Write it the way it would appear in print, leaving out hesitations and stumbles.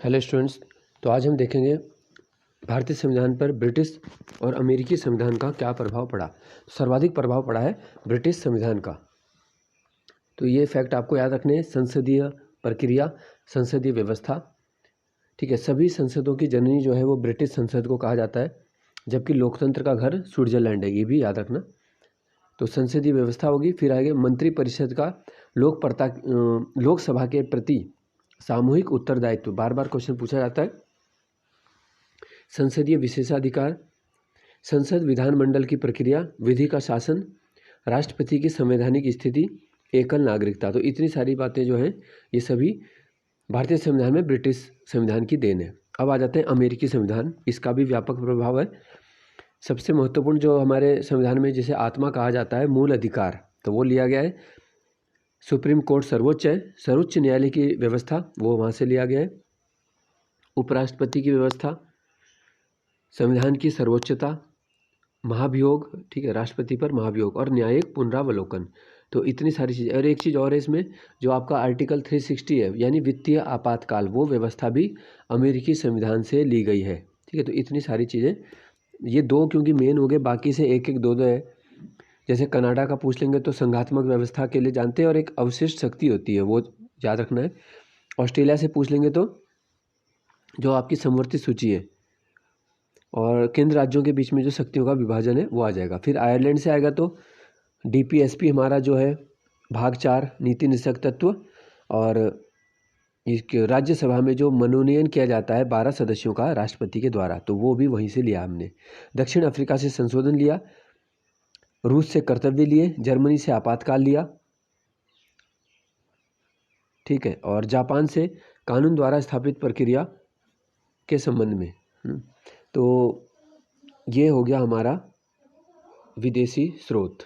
Hello students. तो आज हम देखेंगे भारतीय संविधान पर ब्रिटिश और अमेरिकी संविधान का क्या प्रभाव पड़ा। सर्वाधिक प्रभाव पड़ा है ब्रिटिश संविधान का। तो ये फैक्ट आपको याद रखने हैं। संसदीय प्रक्रिया, संसदीय व्यवस्था, ठीक है। सभी संसदों की जननी जो है वो ब्रिटिश संसद को कहा जाता है, जबकि लोकतंत्र का घर स्विट्जरलैंड है, ये भी याद रखना। तो संसदीय व्यवस्था होगी। फिर आएगा मंत्रिपरिषद का लोकसभा के प्रति सामूहिक उत्तरदायित्व, बार बार क्वेश्चन पूछा जाता है। संसदीय विशेषाधिकार, संसद विधानमंडल की प्रक्रिया, विधि का शासन, राष्ट्रपति की संवैधानिक स्थिति, एकल नागरिकता। तो इतनी सारी बातें जो हैं ये सभी भारतीय संविधान में ब्रिटिश संविधान की देन है। अब आ जाते हैं अमेरिकी संविधान। इसका भी व्यापक प्रभाव है। सबसे महत्वपूर्ण जो हमारे संविधान में जिसे आत्मा कहा जाता है, मूल अधिकार, तो वो लिया गया है। सुप्रीम कोर्ट सर्वोच्च है, सर्वोच्च न्यायालय की व्यवस्था वो वहाँ से लिया गया है। उपराष्ट्रपति की व्यवस्था, संविधान की सर्वोच्चता, महाभियोग, ठीक है, राष्ट्रपति पर महाभियोग, और न्यायिक पुनरावलोकन। तो इतनी सारी चीज़ें। और एक चीज़ और है इसमें, जो आपका आर्टिकल 360 है, यानी वित्तीय आपातकाल, वो व्यवस्था भी अमेरिकी संविधान से ली गई है, ठीक है। तो इतनी सारी चीज़ें, ये दो क्योंकि मेन हो गए, बाकी से एक एक दो दो है। जैसे कनाडा का पूछ लेंगे तो संघात्मक व्यवस्था के लिए जानते हैं, और एक अवशिष्ट शक्ति होती है, वो याद रखना है। ऑस्ट्रेलिया से पूछ लेंगे तो जो आपकी समवर्ती सूची है, और केंद्र राज्यों के बीच में जो शक्तियों का विभाजन है वो आ जाएगा। फिर आयरलैंड से आएगा तो डीपीएसपी हमारा जो है भाग 4 नीति निषेधक तत्व, और इसके राज्यसभा में जो मनोनयन किया जाता है 12 सदस्यों का राष्ट्रपति के द्वारा, तो वो भी वहीं से लिया हमने। दक्षिण अफ्रीका से संशोधन लिया, रूस से कर्तव्य लिए, जर्मनी से आपातकाल लिया, ठीक है, और जापान से कानून द्वारा स्थापित प्रक्रिया के संबंध में। तो ये हो गया हमारा विदेशी स्रोत।